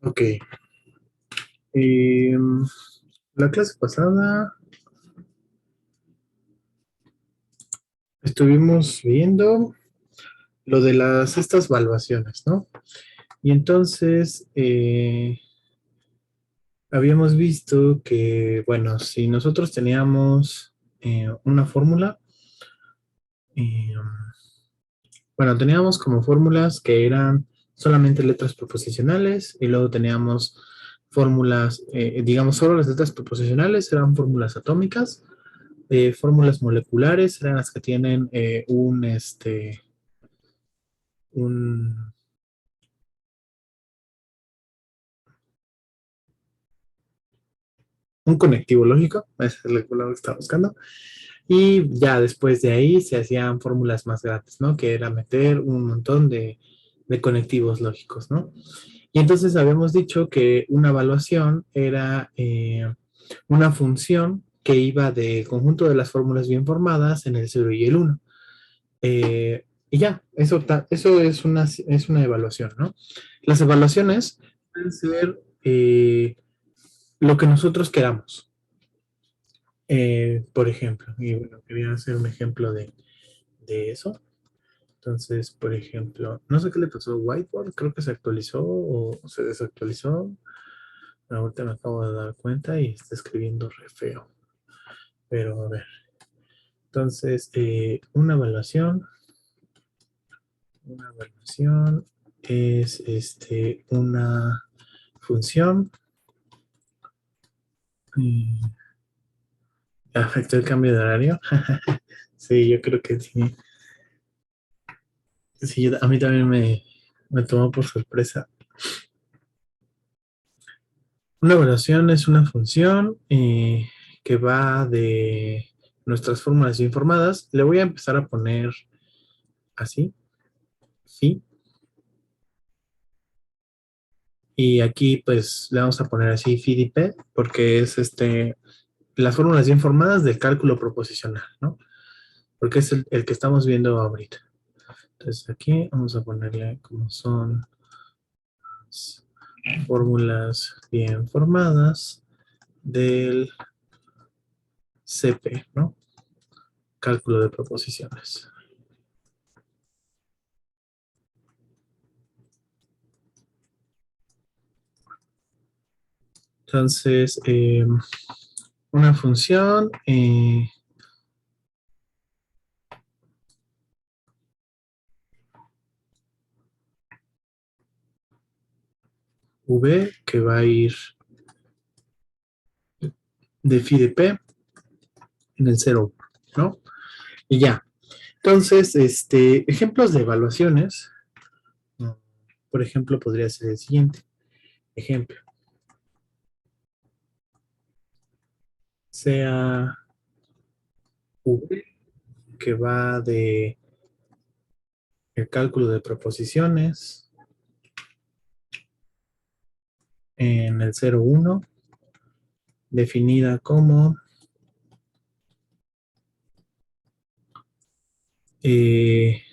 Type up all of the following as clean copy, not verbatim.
Ok. Em, la clase pasada estuvimos viendo lo de estas valuaciones, ¿no? Y entonces habíamos visto que, bueno, si nosotros teníamos una fórmula, em, bueno, teníamos como fórmulas que eran solamente letras proposicionales y luego teníamos fórmulas, digamos, solo las letras proposicionales eran fórmulas atómicas. Fórmulas moleculares eran las que tienen un, un conectivo lógico, esa es la palabra que estaba buscando, y ya después de ahí se hacían fórmulas más grandes, ¿no? Que era meter un montón de conectivos lógicos, ¿no? Y entonces habíamos dicho que una evaluación era una función que iba del conjunto de las fórmulas bien formadas en el 0 y el 1. Y ya, eso es una evaluación, ¿no? Las evaluaciones pueden ser lo que nosotros queramos. Por ejemplo, y bueno, quería hacer un ejemplo de eso. Entonces, por ejemplo, no sé qué le pasó a Whiteboard, creo que se actualizó o se desactualizó. Ahorita me acabo de dar cuenta y está escribiendo re feo. Pero a ver, entonces, una evaluación es una función. ¿Afectó el cambio de horario? Sí, yo creo que sí. Sí, a mí también me tomó por sorpresa. Una evaluación es una función que va de nuestras fórmulas informadas. Le voy a empezar a poner así, sí. Y aquí pues le vamos a poner así FIDIP porque es las fórmulas bien formadas del cálculo proposicional, ¿no? Porque es el que estamos viendo ahorita. Entonces aquí vamos a ponerle como son fórmulas bien formadas del CP, ¿no? Cálculo de proposiciones. Entonces, una función V que va a ir de phi de P en el 0, ¿no? Y ya. Entonces, ejemplos de evaluaciones, por ejemplo, podría ser el siguiente. Ejemplo. Sea V que va de el cálculo de proposiciones en el 0,1, definida como eh,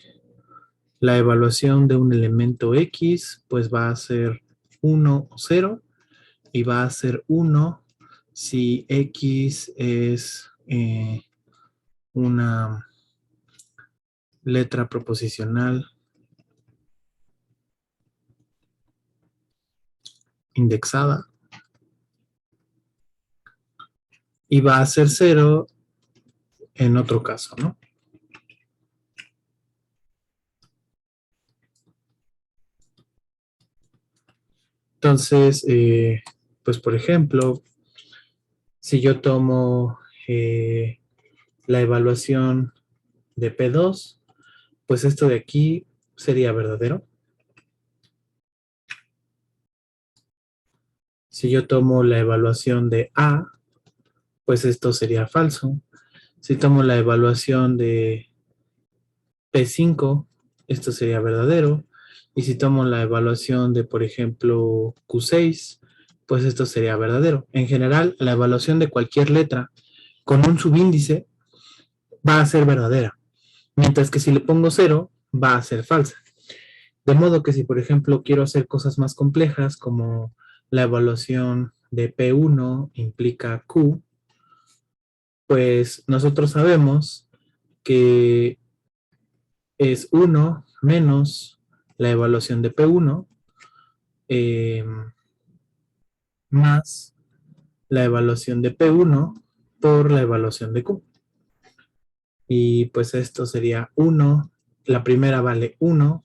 la evaluación de un elemento X, pues va a ser 1 o 0, y va a ser 1 si X es una letra proposicional indexada, y va a ser 0 en otro caso, ¿no? Entonces, pues por ejemplo, si yo tomo la evaluación de P2, pues esto de aquí sería verdadero. Si yo tomo la evaluación de A, pues esto sería falso. Si tomo la evaluación de P5, esto sería verdadero. Y si tomo la evaluación de, por ejemplo, Q6, pues esto sería verdadero. En general, la evaluación de cualquier letra con un subíndice va a ser verdadera. Mientras que si le pongo 0, va a ser falsa. De modo que si, por ejemplo, quiero hacer cosas más complejas, como la evaluación de P1 implica Q, pues nosotros sabemos que es 1 menos la evaluación de P1 eh, más la evaluación de P1 por la evaluación de Q. Y pues esto sería 1, la primera vale 1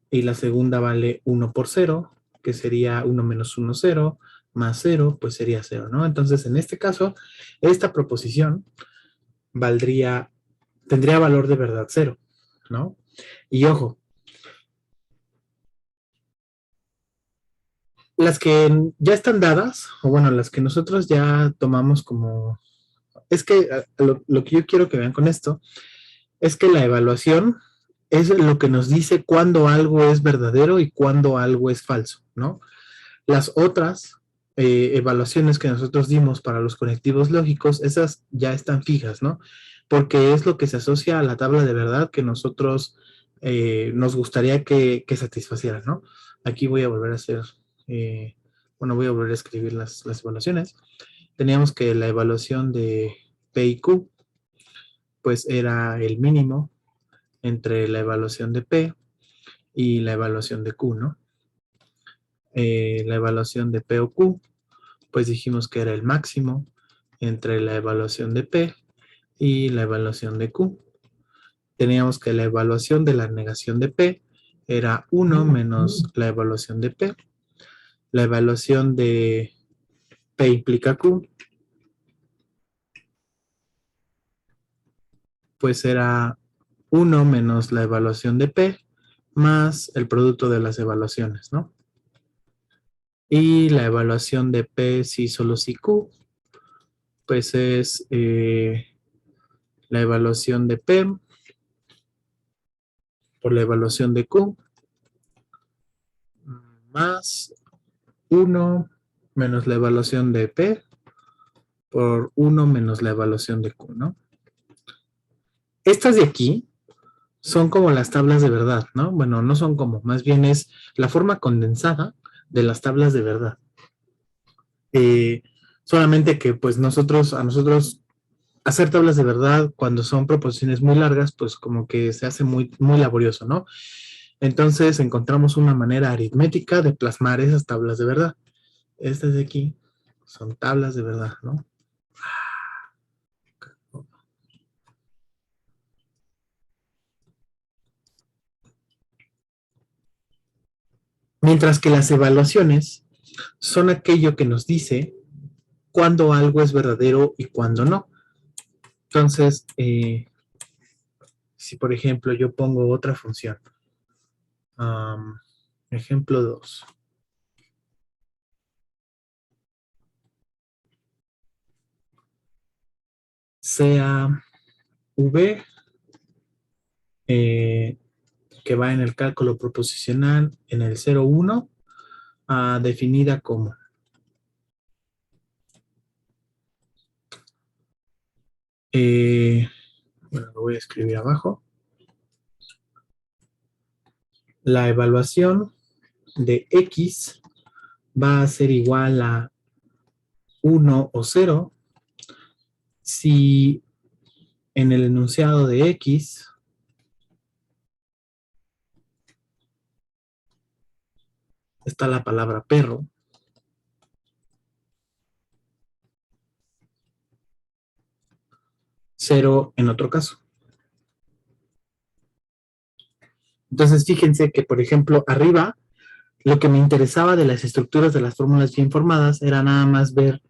y la segunda vale 1 por 0, que sería 1 menos 1, 0, más 0, pues sería 0, ¿no? Entonces, en este caso, esta proposición tendría valor de verdad 0, ¿no? Y ojo, las que ya están dadas, o bueno, las que nosotros ya tomamos como... Es que lo que yo quiero que vean con esto es que la evaluación es lo que nos dice cuándo algo es verdadero y cuándo algo es falso, ¿no? Las otras evaluaciones que nosotros dimos para los conectivos lógicos, esas ya están fijas, ¿no? Porque es lo que se asocia a la tabla de verdad que nosotros nos gustaría que satisfaciera, ¿no? Aquí voy a volver a hacer, bueno, voy a volver a escribir las evaluaciones. Teníamos que la evaluación de P y Q, pues era el mínimo entre la evaluación de P y la evaluación de Q, ¿no? La evaluación de P o Q, pues dijimos que era el máximo entre la evaluación de P y la evaluación de Q. Teníamos que la evaluación de la negación de P era 1 menos la evaluación de P. La evaluación de P implica Q, pues era 1 menos la evaluación de P más el producto de las evaluaciones, ¿no? Y la evaluación de P si solo si Q, pues es la evaluación de P por la evaluación de Q más 1 menos la evaluación de P por 1 menos la evaluación de Q, ¿no? Estas de aquí son como las tablas de verdad, ¿no? Bueno, no son como, más bien es la forma condensada de las tablas de verdad. Eh, Solamente que pues a nosotros hacer tablas de verdad cuando son proposiciones muy largas, pues como que se hace muy, muy laborioso, ¿no? Entonces encontramos una manera aritmética de plasmar esas tablas de verdad. Estas de aquí son tablas de verdad, ¿no? Mientras que las evaluaciones son aquello que nos dice cuándo algo es verdadero y cuándo no. Entonces, si por ejemplo yo pongo otra función, ejemplo 2, sea V, que va en el cálculo proposicional en el 0,1, definida como bueno, lo voy a escribir abajo, la evaluación de X va a ser igual a 1 o 0 si en el enunciado de X está la palabra perro, 0 en otro caso. Entonces, fíjense que, por ejemplo, arriba, lo que me interesaba de las estructuras de las fórmulas bien formadas era nada más ver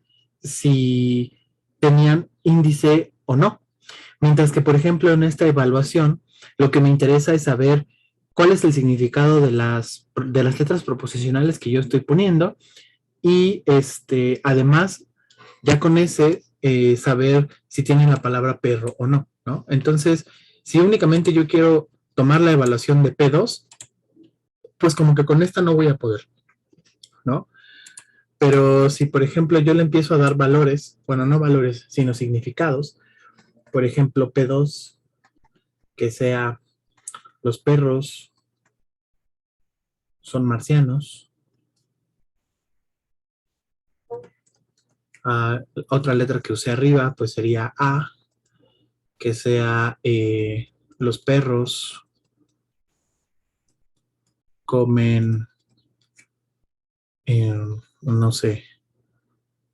si tenían índice o no. Mientras que, por ejemplo, en esta evaluación, lo que me interesa es saber cuál es el significado de las letras proposicionales que yo estoy poniendo y además, ya con ese, saber si tienen la palabra perro o no, ¿no? Entonces, si únicamente yo quiero tomar la evaluación de P2, pues como que con esta no voy a poder, ¿no? Pero si, por ejemplo, yo le empiezo a dar valores, bueno, no valores, sino significados, por ejemplo, P2, que sea los perros son marcianos. Otra letra que usé arriba, pues sería A, que sea los perros comen, no sé,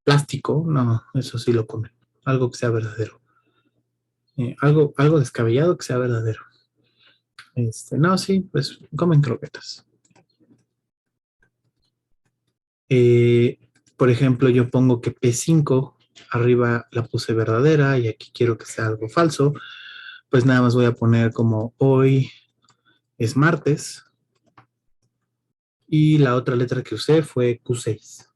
plástico, no, eso sí lo comen. Algo que sea verdadero. Algo descabellado que sea verdadero. No, sí, pues comen croquetas. Eh, por ejemplo, yo pongo que P5, arriba la puse verdadera y aquí quiero que sea algo falso, pues nada más voy a poner como hoy es martes y la otra letra que usé fue Q6.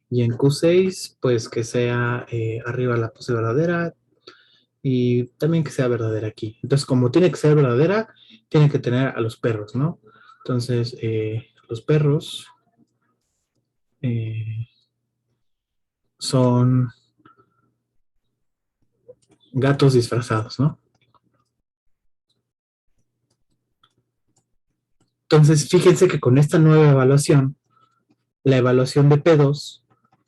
Y en Q6, pues que sea arriba la puse verdadera y también que sea verdadera aquí. Entonces, como tiene que ser verdadera, tiene que tener a los perros, ¿no? Entonces, los perros eh, son gatos disfrazados, ¿no? Entonces, fíjense que con esta nueva evaluación, la evaluación de pedos,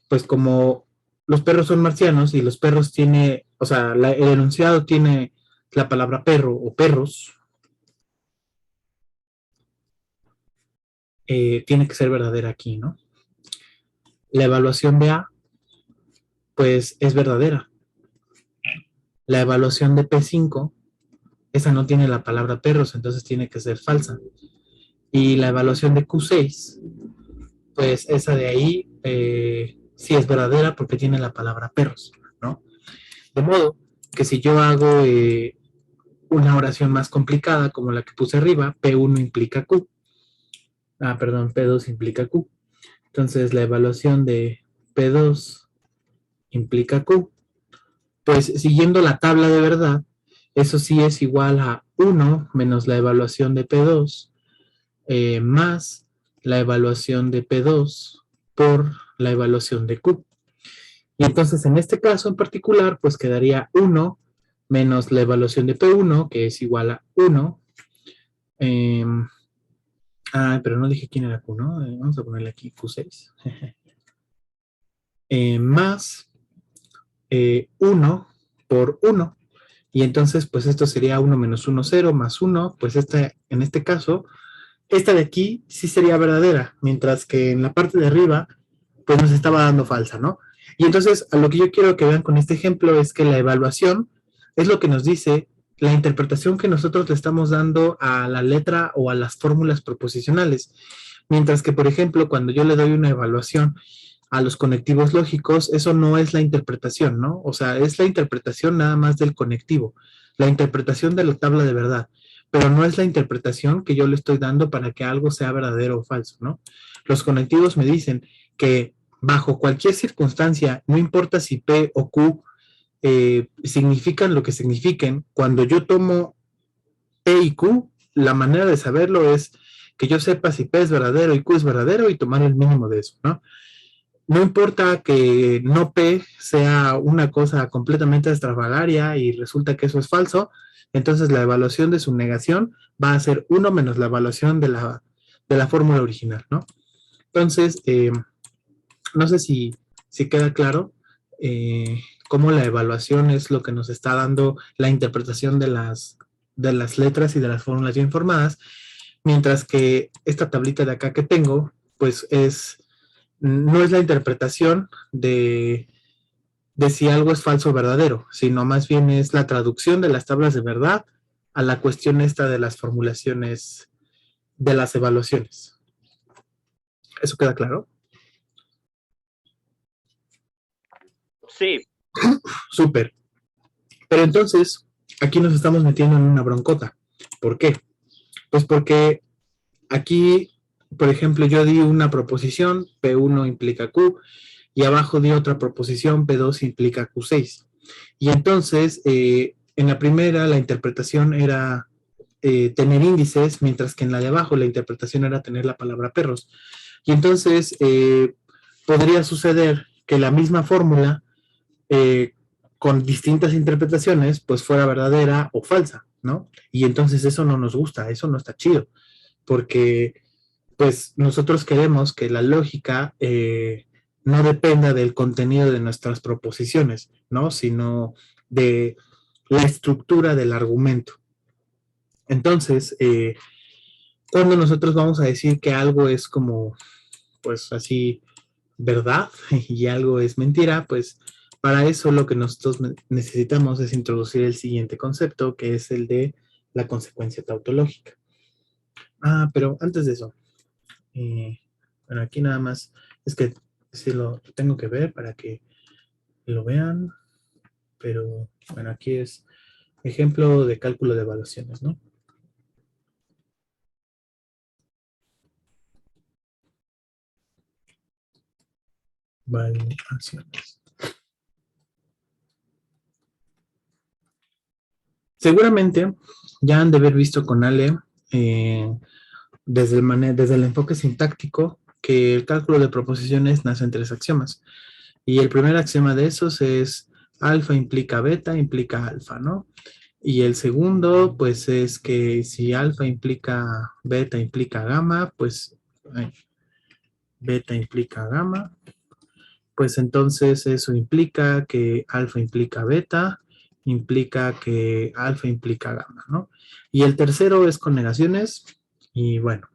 pues como los perros son marcianos y los perros tiene, o sea, el enunciado tiene la palabra perro o perros, tiene que ser verdadera aquí, ¿no? La evaluación de A, pues es verdadera. La evaluación de P5, esa no tiene la palabra perros, entonces tiene que ser falsa. Y la evaluación de Q6, pues esa de ahí sí es verdadera porque tiene la palabra perros, ¿no? De modo que si yo hago una oración más complicada como la que puse arriba, P1 implica Q. Perdón, P2 implica Q. Entonces la evaluación de P2 implica Q. Pues siguiendo la tabla de verdad, eso sí es igual a 1 menos la evaluación de P2 más la evaluación de P2 por la evaluación de Q. Y entonces en este caso en particular, pues quedaría 1 menos la evaluación de P1, que es igual a 1. Pero no dije quién era Q, ¿no? Vamos a ponerle aquí Q6. Más 1 por 1. Y entonces, pues esto sería 1 menos 1, 0, más 1. Pues en este caso, esta de aquí sí sería verdadera, mientras que en la parte de arriba, pues nos estaba dando falsa, ¿no? Y entonces, a lo que yo quiero que vean con este ejemplo es que la evaluación es lo que nos dice la interpretación que nosotros le estamos dando a la letra o a las fórmulas proposicionales. Mientras que, por ejemplo, cuando yo le doy una evaluación a los conectivos lógicos, eso no es la interpretación, ¿no? O sea, es la interpretación nada más del conectivo, la interpretación de la tabla de verdad, pero no es la interpretación que yo le estoy dando para que algo sea verdadero o falso, ¿no? Los conectivos me dicen que bajo cualquier circunstancia, no importa si P o Q significan lo que signifiquen, cuando yo tomo P y Q, la manera de saberlo es que yo sepa si P es verdadero y Q es verdadero y tomar el mínimo de eso, ¿no? No importa que no P sea una cosa completamente extravagaria y resulta que eso es falso, entonces la evaluación de su negación va a ser 1 menos la evaluación de la fórmula original, ¿no? Entonces, no sé si queda claro cómo la evaluación es lo que nos está dando la interpretación de las letras y de las fórmulas ya informadas, mientras que esta tablita de acá que tengo, pues no es la interpretación de si algo es falso o verdadero, sino más bien es la traducción de las tablas de verdad a la cuestión esta de las formulaciones de las evaluaciones. ¿Eso queda claro? Sí. Súper. Pero entonces, aquí nos estamos metiendo en una broncota. ¿Por qué? Pues porque aquí, por ejemplo, yo di una proposición, P1 implica Q, y abajo di otra proposición, P2 implica Q6. Y entonces, en la primera, la interpretación era tener índices, mientras que en la de abajo la interpretación era tener la palabra perros. Y entonces, podría suceder que la misma fórmula, con distintas interpretaciones, pues fuera verdadera o falsa, ¿no? Y entonces eso no nos gusta, eso no está chido, porque pues nosotros queremos que la lógica no dependa del contenido de nuestras proposiciones, ¿no? Sino de la estructura del argumento. Entonces, cuando nosotros vamos a decir que algo es como, pues así, verdad y algo es mentira, pues para eso lo que nosotros necesitamos es introducir el siguiente concepto, que es el de la consecuencia tautológica. Pero antes de eso, bueno, aquí nada más, es que sí lo tengo que ver para que lo vean, pero bueno, aquí es ejemplo de cálculo de evaluaciones, ¿no? Evaluaciones. Seguramente ya han de haber visto con Ale desde el enfoque sintáctico que el cálculo de proposiciones nace en tres axiomas. Y el primer axioma de esos es alfa implica beta implica alfa, ¿no? Y el segundo, pues es que si alfa implica beta implica gamma, pues beta implica gamma, pues entonces eso implica que alfa implica beta, implica que alfa implica gamma, ¿no? Y el tercero es con negaciones. Y bueno,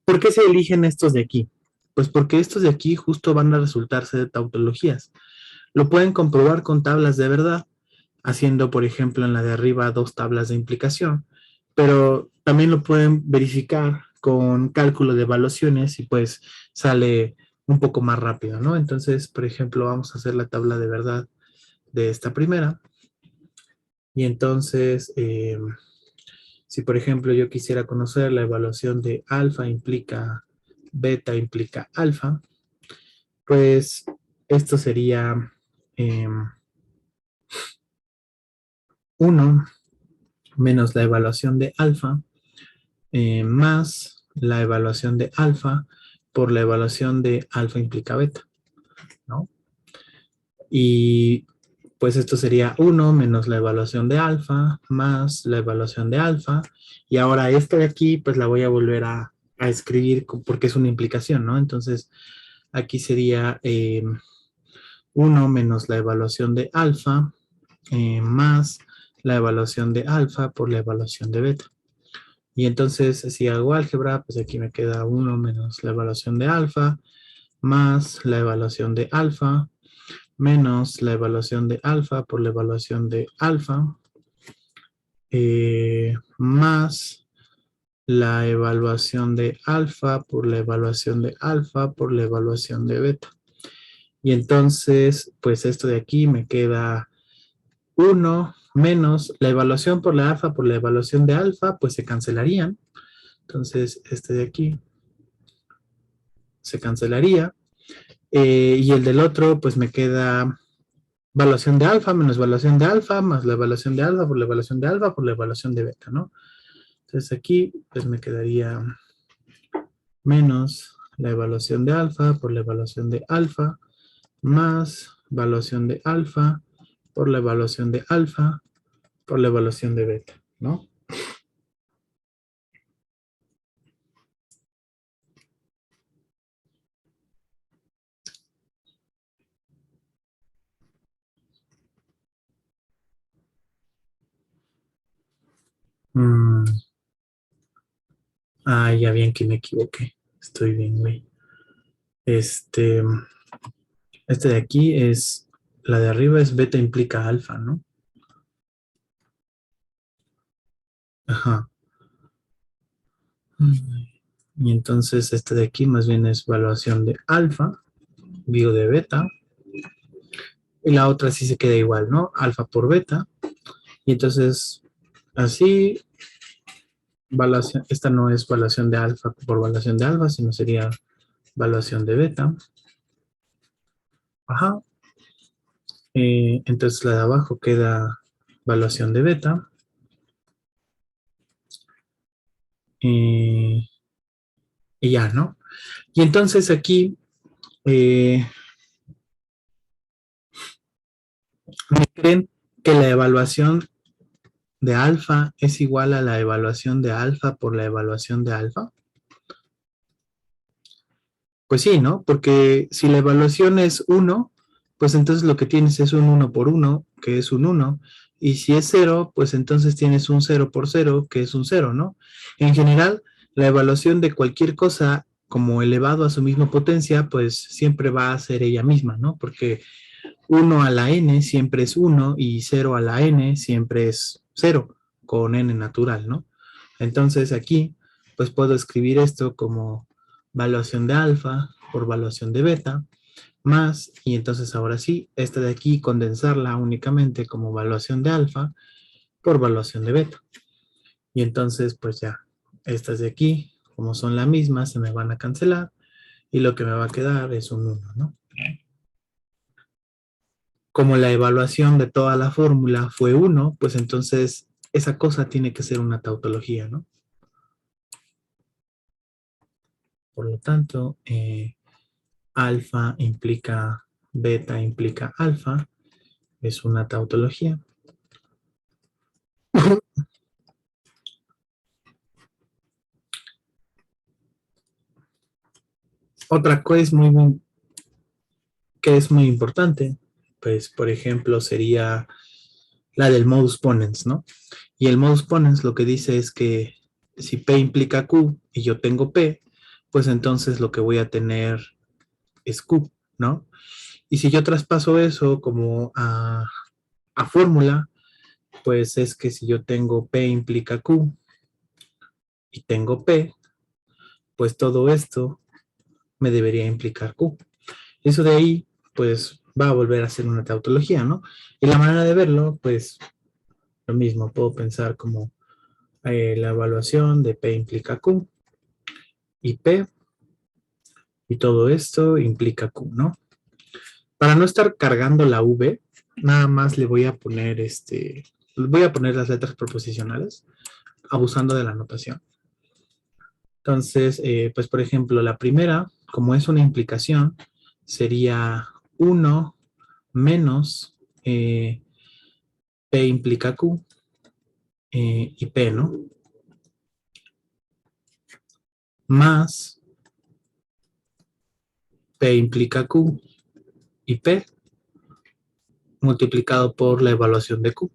¿por qué se eligen estos de aquí? Pues porque estos de aquí justo van a resultarse de tautologías. Lo pueden comprobar con tablas de verdad, haciendo, por ejemplo, en la de arriba dos tablas de implicación, pero también lo pueden verificar con cálculo de evaluaciones y pues sale un poco más rápido, ¿no? Entonces, por ejemplo, vamos a hacer la tabla de verdad de esta primera. Y entonces, si por ejemplo yo quisiera conocer la evaluación de alfa implica beta implica alfa, pues esto sería 1 menos la evaluación de alfa más la evaluación de alfa por la evaluación de alfa implica beta, ¿no? Y pues esto sería 1 menos la evaluación de alfa más la evaluación de alfa. Y ahora esta de aquí, pues la voy a volver a escribir porque es una implicación, ¿no? Entonces, aquí sería 1 menos la evaluación de alfa más la evaluación de alfa por la evaluación de beta. Y entonces, si hago álgebra, pues aquí me queda 1 menos la evaluación de alfa más la evaluación de alfa menos la evaluación de alfa por la evaluación de alfa más la evaluación de alfa por la evaluación de alfa por la evaluación de beta. Y entonces, pues esto de aquí me queda 1 menos la evaluación por la alfa por la evaluación de alfa, pues se cancelarían. Entonces, este de aquí se cancelaría. Y el del otro, pues me queda evaluación de alfa menos evaluación de alfa más la evaluación de alfa por la evaluación de alfa por la evaluación de beta, ¿no? Entonces aquí, pues me quedaría menos la evaluación de alfa por la evaluación de alfa más evaluación de alfa por la evaluación de alfa por la evaluación de beta, ¿no? Mm, ya bien que me equivoqué. Estoy bien, güey. Este de aquí es, la de arriba es beta implica alfa, ¿no? Ajá. Y entonces este de aquí más bien es evaluación de alfa, digo de beta, y la otra sí se queda igual, ¿no? Alfa por beta. Y entonces, así, esta no es evaluación de alfa por evaluación de alfa, sino sería evaluación de beta. Ajá. Entonces la de abajo queda evaluación de beta. Y ya, ¿no? Y entonces aquí, ¿me creen que la evaluación de alfa es igual a la evaluación de alfa por la evaluación de alfa? Pues sí, ¿no? Porque si la evaluación es uno, pues entonces lo que tienes es un uno por uno, que es un uno. Y si es cero, pues entonces tienes un cero por cero, que es un cero, ¿no? En general, la evaluación de cualquier cosa como elevado a su misma potencia, pues siempre va a ser ella misma, ¿no? Porque uno a la n siempre es uno y cero a la n siempre es cero, con n natural, ¿no? Entonces aquí, pues puedo escribir esto como valuación de alfa por valuación de beta, más, y entonces ahora sí, esta de aquí condensarla únicamente como valuación de alfa por valuación de beta. Y entonces, pues ya, estas de aquí, como son la misma, se me van a cancelar y lo que me va a quedar es un uno, ¿no? Como la evaluación de toda la fórmula fue uno, pues entonces esa cosa tiene que ser una tautología, ¿no? Por lo tanto, alfa implica beta implica alfa, es una tautología. Otra cosa que es muy importante, pues por ejemplo sería la del modus ponens, ¿no? Y el modus ponens lo que dice es que si P implica Q y yo tengo P, pues entonces lo que voy a tener es Q, ¿no? Y si yo traspaso eso como a fórmula, pues es que si yo tengo P implica Q y tengo P, pues todo esto me debería implicar Q. Eso de ahí, pues va a volver a ser una tautología, ¿no? Y la manera de verlo, pues lo mismo, puedo pensar como la evaluación de P implica Q y P, y todo esto implica Q, ¿no? Para no estar cargando la V, nada más le voy a poner voy a poner las letras proposicionales, abusando de la notación. Entonces, pues por ejemplo, la primera, como es una implicación, sería uno menos P implica Q y P, ¿no? Más P implica Q y P multiplicado por la evaluación de Q,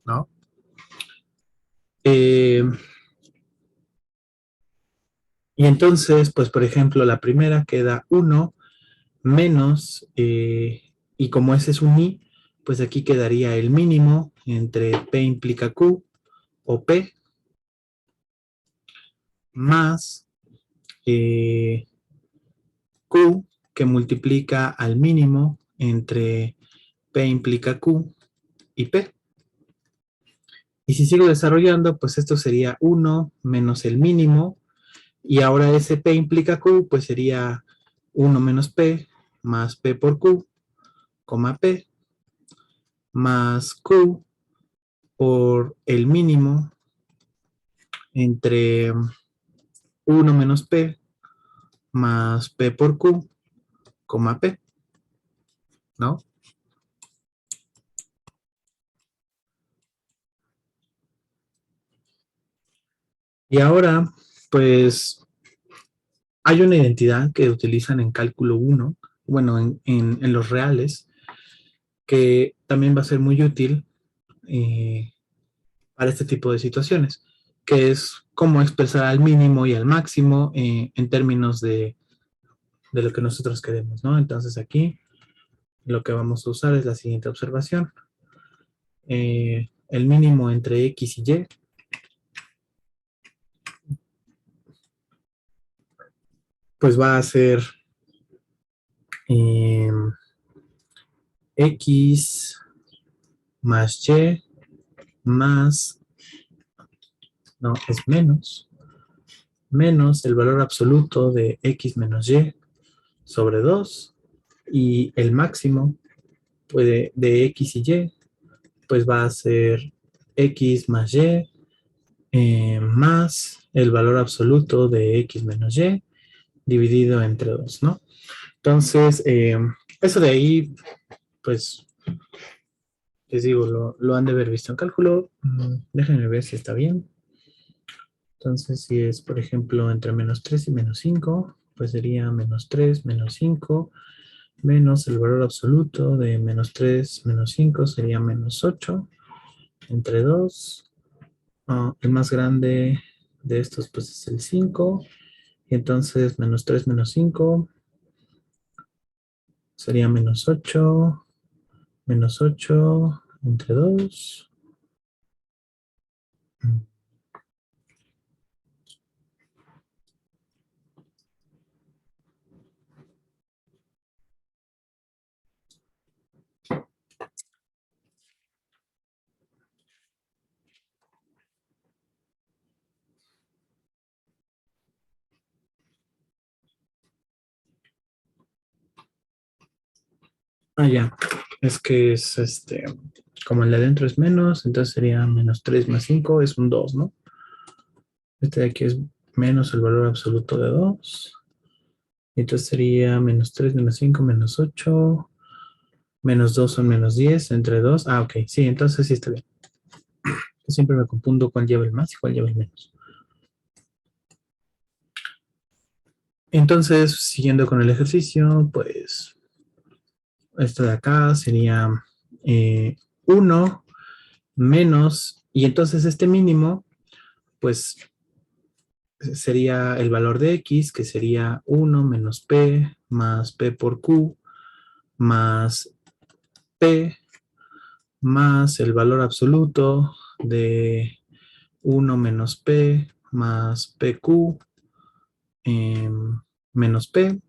¿no? Eh, y entonces, pues por ejemplo, la primera queda uno menos, y como ese es un i, pues aquí quedaría el mínimo entre P implica Q o P más Q que multiplica al mínimo entre P implica Q y P. Y si sigo desarrollando, pues esto sería uno menos el mínimo, y ahora ese P implica Q, pues sería uno menos P más P por Q, coma P, más Q por el mínimo entre uno menos P más P por Q, coma P, ¿no? Y ahora, pues, hay una identidad que utilizan en cálculo 1, bueno, en los reales, que también va a ser muy útil para este tipo de situaciones, que es cómo expresar al mínimo y al máximo en términos de lo que nosotros queremos, ¿no? Entonces aquí lo que vamos a usar es la siguiente observación. El mínimo entre X y Y, pues va a ser eh, X más Y más, no, es menos el valor absoluto de X menos Y sobre 2, y el máximo de X y Y, pues va a ser X más Y más el valor absoluto de X menos Y dividido entre 2, ¿no? Entonces, eso de ahí, pues, les digo, lo han de haber visto en cálculo. Déjenme ver si está bien. Entonces, si es, por ejemplo, entre menos 3 y menos 5, pues sería menos 3 menos 5 menos el valor absoluto de menos 3 menos 5 sería menos 8 entre 2. El más grande de estos pues es el 5. Y entonces menos 3 menos 5 sería menos 8 entre 2. Ya. Es que es como el de adentro es menos, entonces sería menos 3 más 5 es un 2, ¿no? Este de aquí es menos el valor absoluto de 2. Entonces sería menos 3 menos 5 menos 8. Menos 2 son menos 10 entre 2. Ok, sí, entonces sí está bien. Siempre me confundo cuál lleva el más y cuál lleva el menos. Entonces, siguiendo con el ejercicio, pues esto de acá sería 1 menos, y entonces este mínimo, pues sería el valor de x, que sería 1 menos p más p por q más p más el valor absoluto de 1 menos p más pq menos p,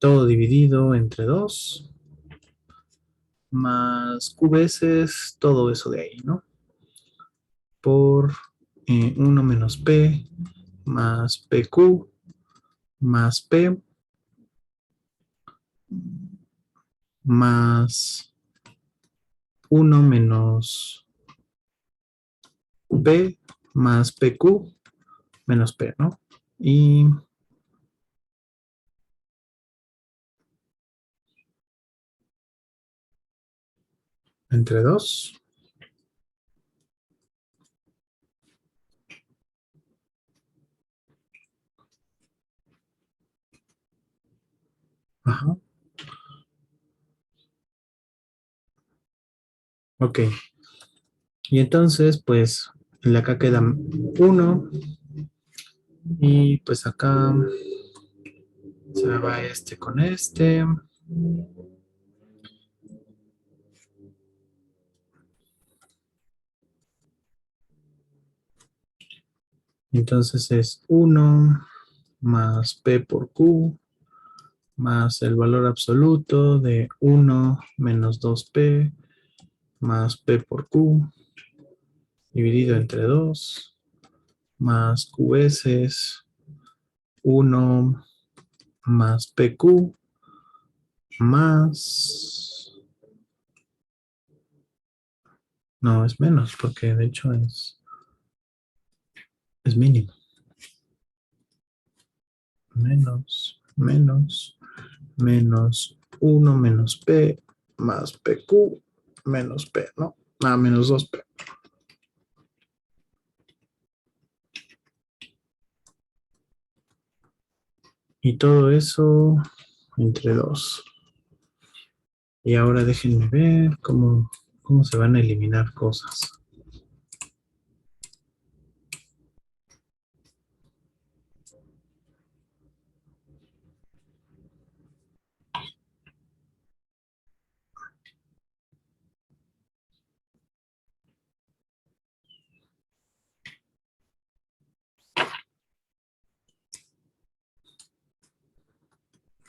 todo dividido entre 2, más q veces todo eso de ahí, ¿no? Por 1 menos p más pq más p más 1 menos p más pq menos p, ¿no? Y entre 2. Ajá. Ok. Y entonces, pues, acá queda 1. Y pues acá se me va este con este. Entonces es 1 más p por q más el valor absoluto de 1 menos 2p más p por q dividido entre 2 más q veces 1 más pq más... No, es menos porque de hecho es mínimo. Menos 1 menos p más pq menos p, ¿no? Menos 2p. Y todo eso entre 2. Y ahora déjenme ver cómo se van a eliminar cosas.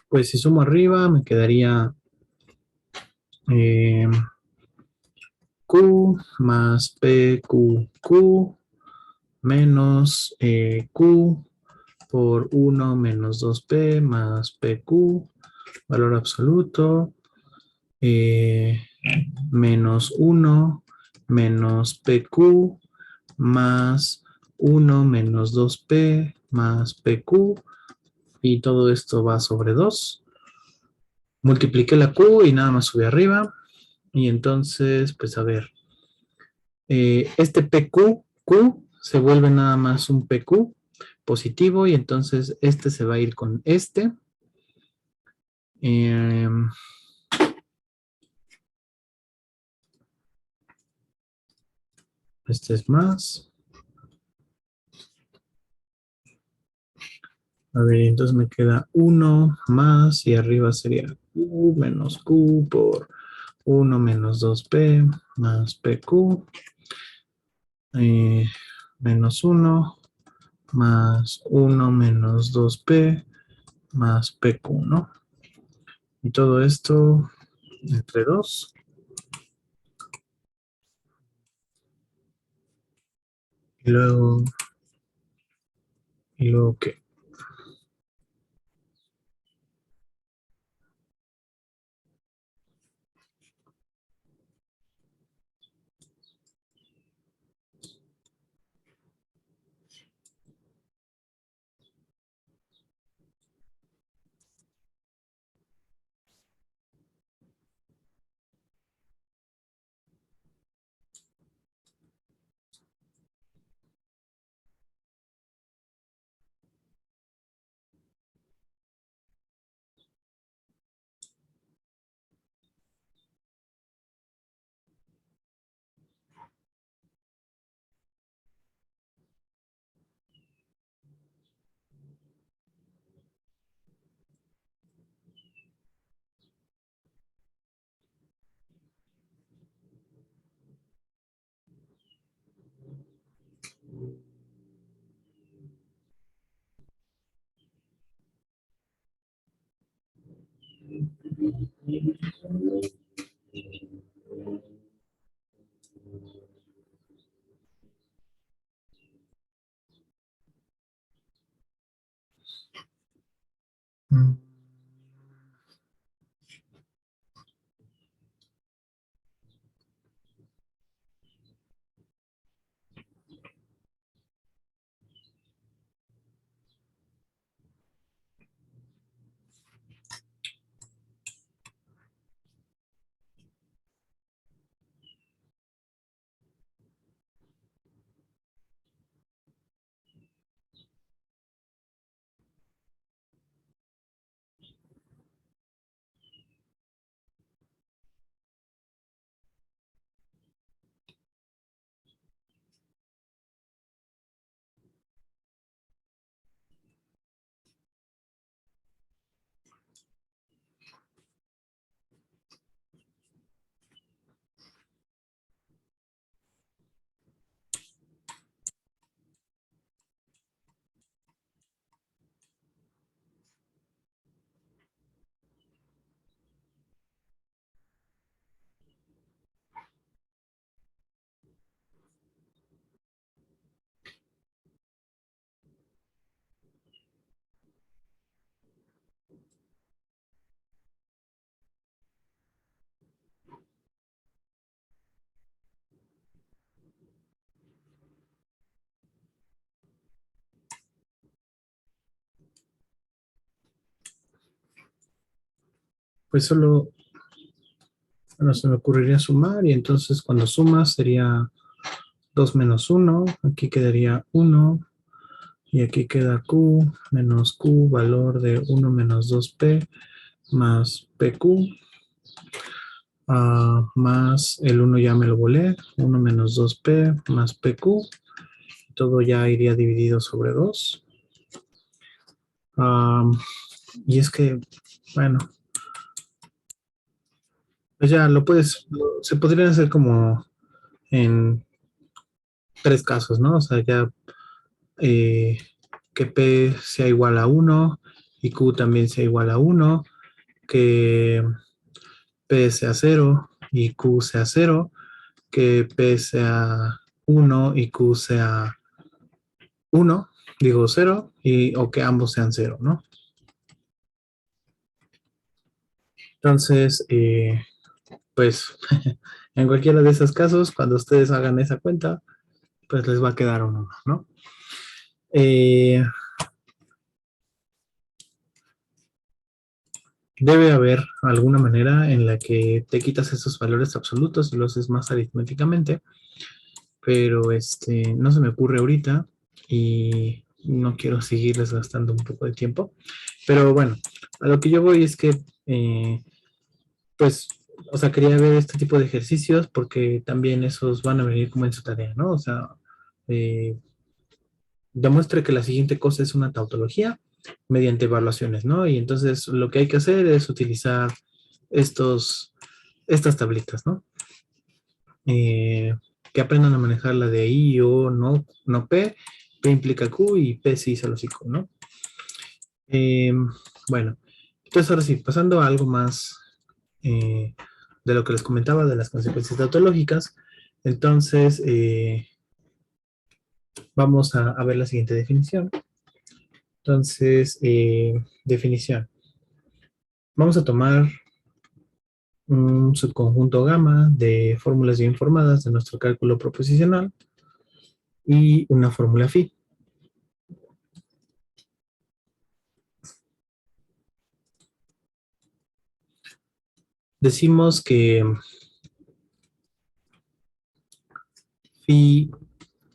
Pues si sumo arriba me quedaría eh, q más pqq menos q por 1 menos 2p más pq, valor absoluto, menos 1 menos pq más 1 menos 2p más pq, y todo esto va sobre 2. Multipliqué la q y nada más subí arriba. Y entonces, pues a ver, este PQ, Q, se vuelve nada más un PQ, positivo y entonces este se va a ir con este. Este es más. A ver, entonces me queda 1 más y arriba sería Q menos Q por 1 menos 2P más PQ menos 1 más 1 menos 2P más PQ, ¿no? Y todo esto entre 2. Y luego ¿qué? Mm, Pues solo, bueno, se me ocurriría sumar y entonces cuando sumas sería 2 menos 1, aquí quedaría 1 y aquí queda Q menos Q, valor de 1 menos 2P más PQ, más el 1 ya me lo volé, 1 menos 2P más PQ, todo ya iría dividido sobre 2. Y es que, bueno, pues ya lo puedes, se podrían hacer como en 3 casos, ¿no? O sea, ya eh, que P sea igual a 1 y Q también sea igual a 1, que P sea 0 y Q sea 0, que P sea 1 y Q sea 1, digo 0, o que ambos sean 0, ¿no? Entonces, pues en cualquiera de esos casos, cuando ustedes hagan esa cuenta, pues les va a quedar un 1, ¿no? Eh, Debe haber alguna manera en la que te quitas esos valores absolutos y lo haces más aritméticamente, pero no se me ocurre ahorita y no quiero seguirles gastando un poco de tiempo. Pero bueno, a lo que yo voy es que, pues, o sea, quería ver este tipo de ejercicios porque también esos van a venir como en su tarea, ¿no? O sea, eh, demuestre que la siguiente cosa es una tautología mediante evaluaciones, ¿no? Y entonces lo que hay que hacer es utilizar estas tablitas, ¿no? Eh, que aprendan a manejar la de I, O, no, no P, P implica Q y P sí solo sí Q, ¿no? Eh, bueno, entonces ahora sí, pasando a algo más eh, de lo que les comentaba de las consecuencias tautológicas, entonces vamos a ver la siguiente definición. Entonces, definición. Vamos a tomar un subconjunto gamma de fórmulas bien formadas de nuestro cálculo proposicional y una fórmula phi. Decimos que phi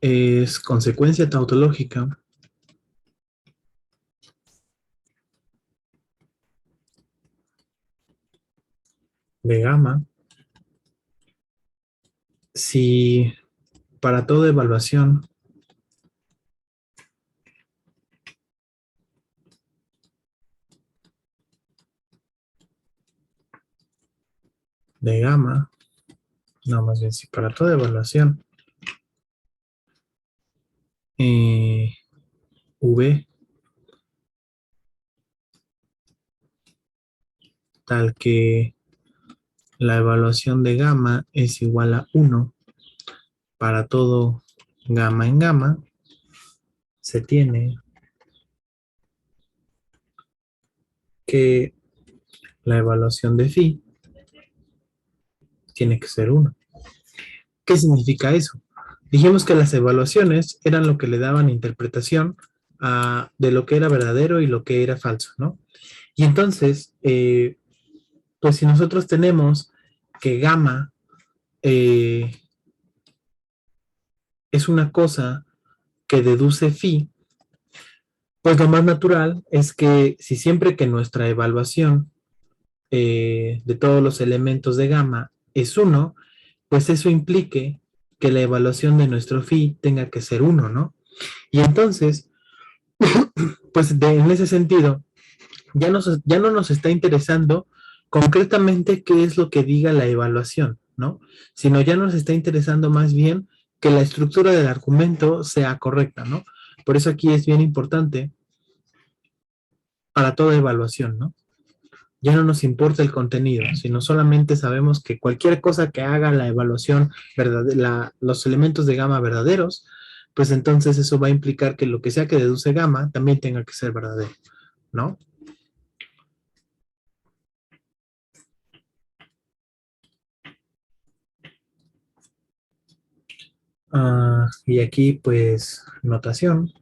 es consecuencia tautológica de gamma si para toda evaluación de gamma, no, más bien si para toda evaluación v tal que la evaluación de gamma es igual a 1 para todo gamma en gamma, se tiene que la evaluación de phi tiene que ser 1. ¿Qué significa eso? Dijimos que las evaluaciones eran lo que le daban interpretación de lo que era verdadero y lo que era falso, ¿no? Y entonces, pues si nosotros tenemos que gamma eh, es una cosa que deduce phi, pues lo más natural es que si siempre que nuestra evaluación de todos los elementos de gamma es 1, pues eso implique que la evaluación de nuestro phi tenga que ser 1, ¿no? Y entonces, pues en ese sentido, ya no nos está interesando concretamente qué es lo que diga la evaluación, ¿no? Sino ya nos está interesando más bien que la estructura del argumento sea correcta, ¿no? Por eso aquí es bien importante para toda evaluación, ¿no? Ya no nos importa el contenido, sino solamente sabemos que cualquier cosa que haga la evaluación, los elementos de gamma verdaderos, pues entonces eso va a implicar que lo que sea que deduce gamma también tenga que ser verdadero, ¿no? Y aquí pues notación,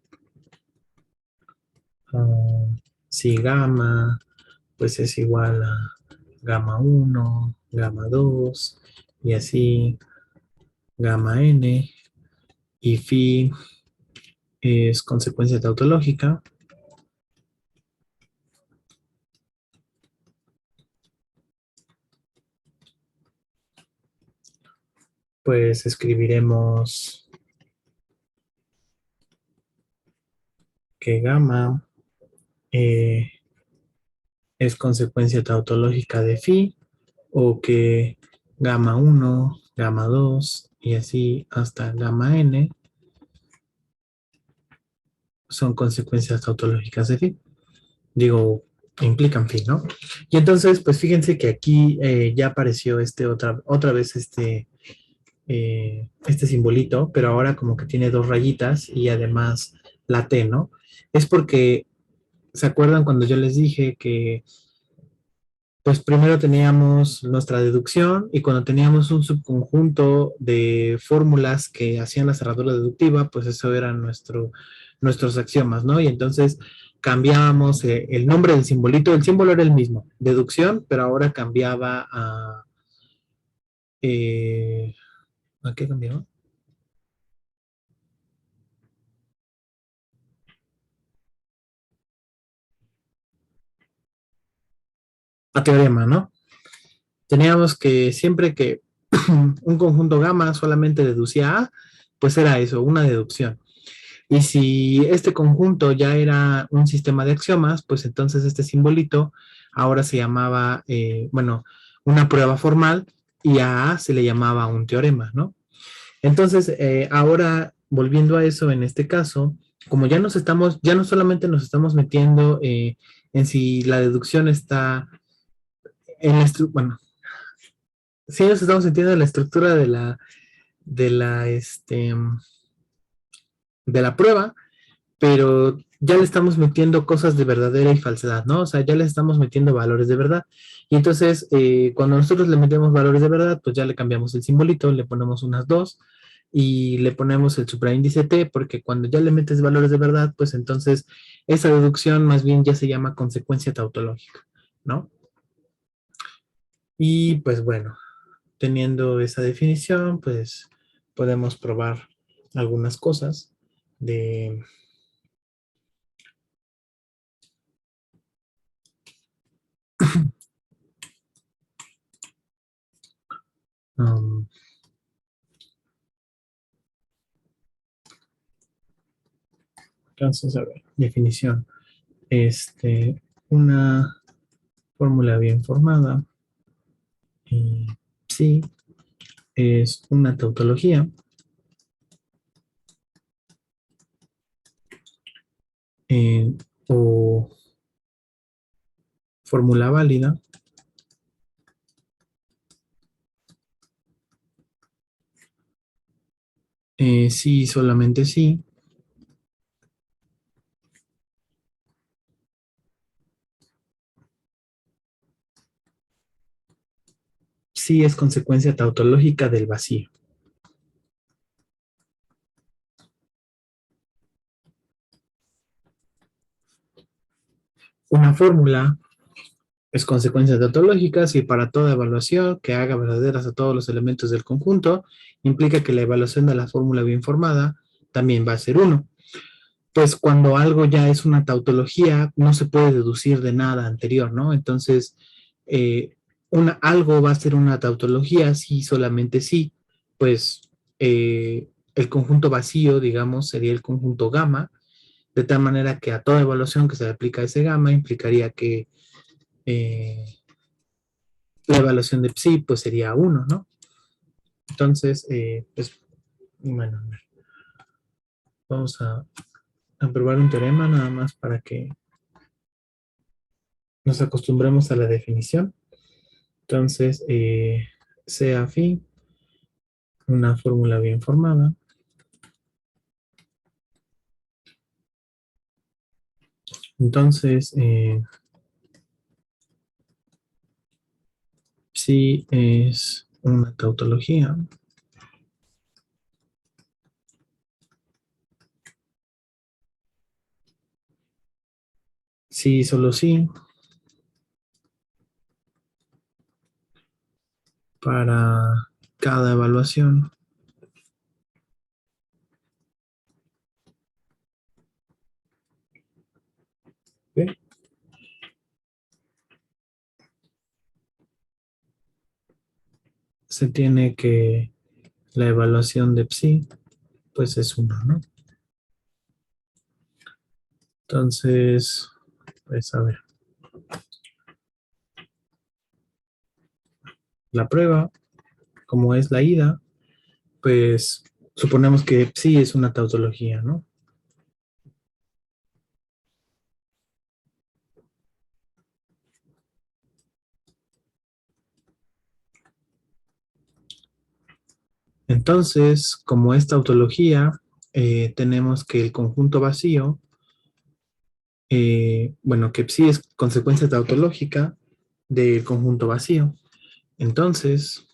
ah, si gamma pues es igual a gamma uno, gamma 2 y así gamma n y phi es consecuencia tautológica, pues escribiremos que gamma eh, es consecuencia tautológica de phi o que gamma uno, gamma 2 y así hasta gamma n son consecuencias tautológicas de phi. Digo, implican phi, ¿no? Y entonces, pues fíjense que aquí ya apareció otra vez este simbolito, pero ahora como que tiene dos rayitas y además la T, ¿no? Es porque, ¿se acuerdan cuando yo les dije que pues primero teníamos nuestra deducción y cuando teníamos un subconjunto de fórmulas que hacían la cerradura deductiva, pues eso eran nuestros axiomas, ¿no? Y entonces cambiábamos el nombre del simbolito, el símbolo era el mismo, deducción, pero ahora cambiaba eh, ¿a qué cambiaba? a teorema, ¿no? Teníamos que siempre que un conjunto gamma solamente deducía A, pues era eso, una deducción. Y si este conjunto ya era un sistema de axiomas, pues entonces este simbolito ahora se llamaba, bueno, una prueba formal y a A se le llamaba un teorema, ¿no? Entonces, ahora volviendo a eso, en este caso, como ya nos estamos, ya no solamente nos estamos metiendo en si la deducción está en la bueno, sí nos estamos metiendo en la estructura de la, de la prueba, pero ya le estamos metiendo cosas de verdadera y falsedad, ¿no? O sea, ya le estamos metiendo valores de verdad. Y entonces, cuando nosotros le metemos valores de verdad, pues ya le cambiamos el simbolito, le ponemos unas dos y le ponemos el supraíndice T, porque cuando ya le metes valores de verdad, pues entonces esa deducción más bien ya se llama consecuencia tautológica, ¿no? Y pues bueno, teniendo esa definición, pues podemos probar algunas cosas de... um, entonces, a ver, definición. Una fórmula bien formada, sí, es una tautología eh, o fórmula válida sí, solamente sí. Sí es consecuencia tautológica del vacío. Una fórmula es consecuencia tautológica si para toda evaluación que haga verdaderas a todos los elementos del conjunto implica que la evaluación de la fórmula bien formada también va a ser uno. Pues cuando algo ya es una tautología, no se puede deducir de nada anterior, ¿no? Entonces, eh, algo va a ser una tautología si solamente sí, pues el conjunto vacío, digamos, sería el conjunto gamma, de tal manera que a toda evaluación que se le aplica a ese gamma implicaría que eh, la evaluación de psi pues sería uno, ¿no? Entonces, pues, bueno, vamos a probar un teorema nada más para que nos acostumbremos a la definición. Entonces, sea phi una fórmula bien formada. Entonces, psi es una tautología. Sí, solo sí. Para cada evaluación. ¿Okay? Se tiene que la evaluación de psi, pues es uno, ¿no? Entonces, pues a ver. La prueba, como es la ida, pues suponemos que psi es una tautología, ¿no? Entonces, como es tautología, tenemos que el conjunto vacío, bueno, que psi es consecuencia tautológica del conjunto vacío. Entonces,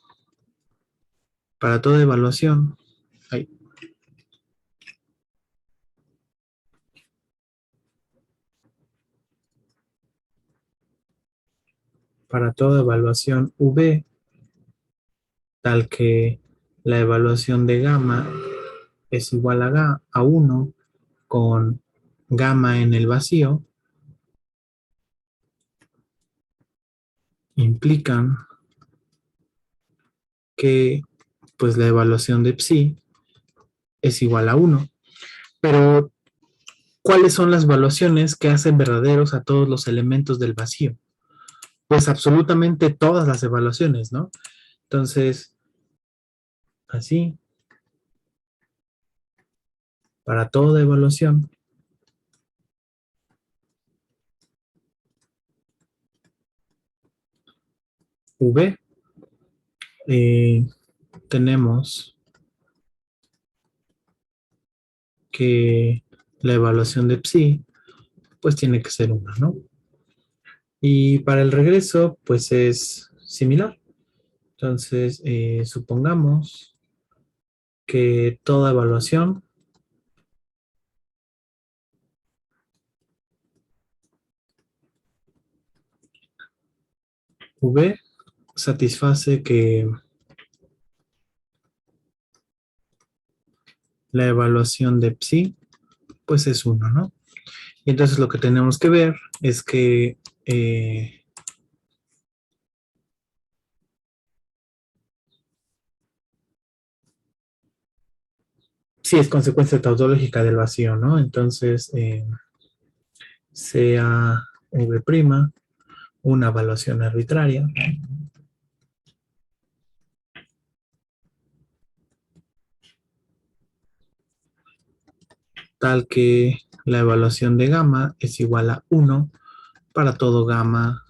para toda evaluación, ay, para toda evaluación V, tal que la evaluación de gamma es igual a 1 con gamma en el vacío, implican que pues la evaluación de psi es igual a 1. Pero, ¿cuáles son las evaluaciones que hacen verdaderos a todos los elementos del vacío? Pues absolutamente todas las evaluaciones, ¿no? Entonces, así, para toda evaluación, V, tenemos que la evaluación de psi, pues tiene que ser 1, ¿no? Y para el regreso, pues es similar. Entonces, supongamos que toda evaluación V satisface que la evaluación de psi, pues es 1, ¿no? Y entonces lo que tenemos que ver es que sí es consecuencia tautológica del vacío, ¿no? Entonces, sea V', una evaluación arbitraria, tal que la evaluación de gamma es igual a 1 para todo gamma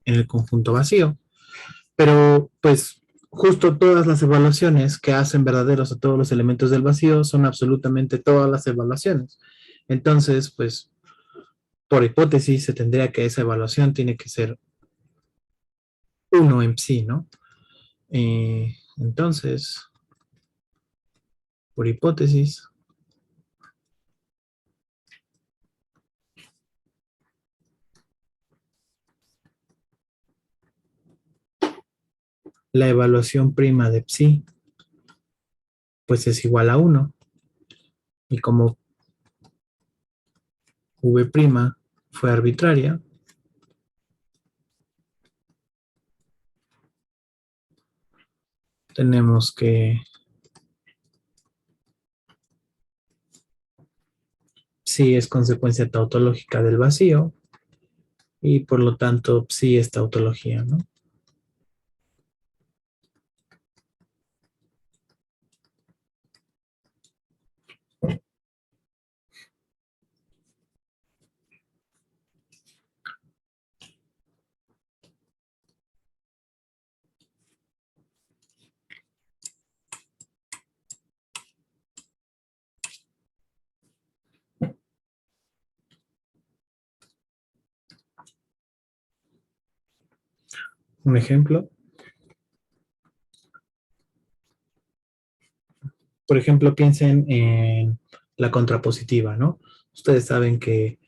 en el conjunto vacío. Pero, pues, justo todas las evaluaciones que hacen verdaderos a todos los elementos del vacío son absolutamente todas las evaluaciones. Entonces, pues, por hipótesis, se tendría que esa evaluación tiene que ser 1 en sí, ¿no? Entonces, por hipótesis, la evaluación prima de psi, pues es igual a 1. Y como V' fue arbitraria, tenemos que psi es consecuencia tautológica del vacío y por lo tanto psi es tautología, ¿no? Un ejemplo, por ejemplo, piensen en la contrapositiva, ¿no? Ustedes saben que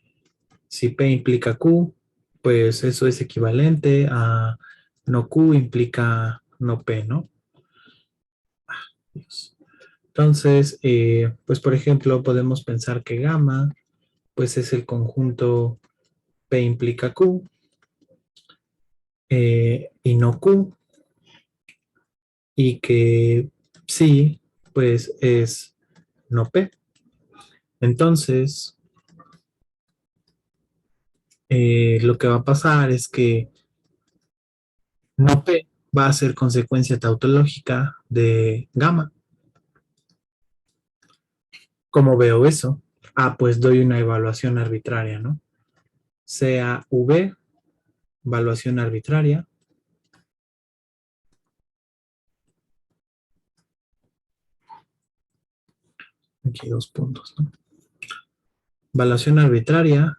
si P implica Q, pues eso es equivalente a no Q implica no P, ¿no? Entonces, pues por ejemplo, podemos pensar que gamma, pues es el conjunto P implica Q y no Q, y que psi, pues es no P. Entonces, lo que va a pasar es que no P va a ser consecuencia tautológica de gamma. ¿Cómo veo eso? Ah, pues doy una evaluación arbitraria, ¿no? Sea V, evaluación arbitraria. Aquí 2 puntos, ¿no? Evaluación arbitraria,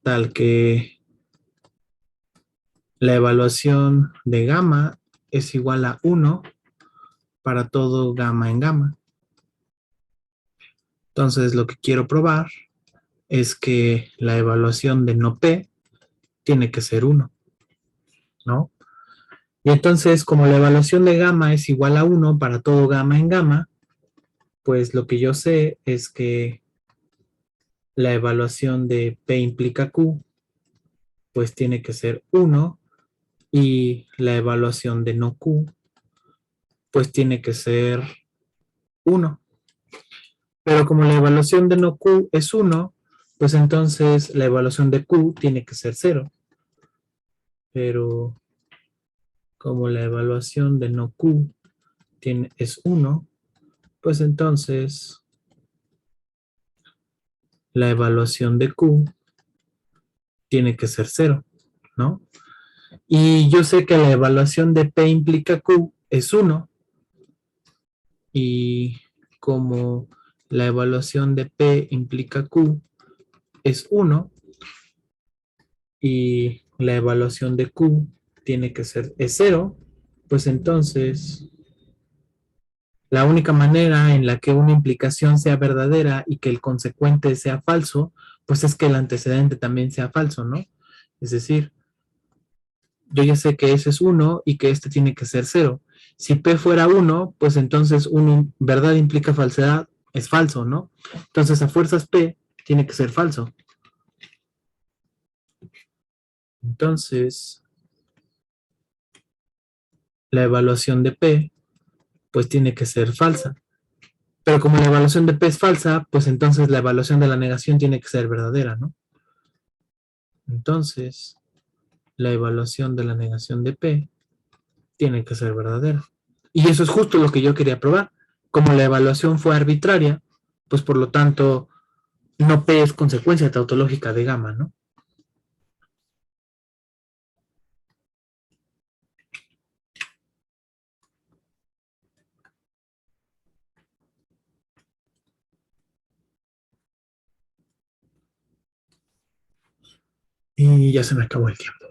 tal que la evaluación de gamma es igual a 1 para todo gamma en gamma. Entonces, lo que quiero probar es que la evaluación de no P tiene que ser 1, ¿no? Y entonces, como la evaluación de gamma es igual a 1 para todo gamma en gamma, pues lo que yo sé es que la evaluación de P implica Q, pues tiene que ser 1 Y la evaluación de no Q, pues tiene que ser 1. Pero como la evaluación de no Q es 1, pues entonces la evaluación de Q tiene que ser 0. Pero como la evaluación de no Q es 1, pues entonces la evaluación de Q tiene que ser 0, ¿no? Y yo sé que la evaluación de P implica Q es 1, y como la evaluación de P implica Q es 1, y la evaluación de Q tiene que ser es 0, pues entonces la única manera en la que una implicación sea verdadera y que el consecuente sea falso, pues es que el antecedente también sea falso, ¿no? Es decir, yo ya sé que ese es 1 y que este tiene que ser 0. Si P fuera 1, pues entonces verdad implica falsedad, es falso, ¿no? Entonces a fuerzas P tiene que ser falso. Entonces, la evaluación de P, pues tiene que ser falsa. Pero como la evaluación de P es falsa, pues entonces la evaluación de la negación tiene que ser verdadera, ¿no? Entonces, la evaluación de la negación de P tiene que ser verdadera. Y eso es justo lo que yo quería probar. Como la evaluación fue arbitraria, pues por lo tanto, no P es consecuencia tautológica de gamma, ¿no? Y ya se me acabó el tiempo.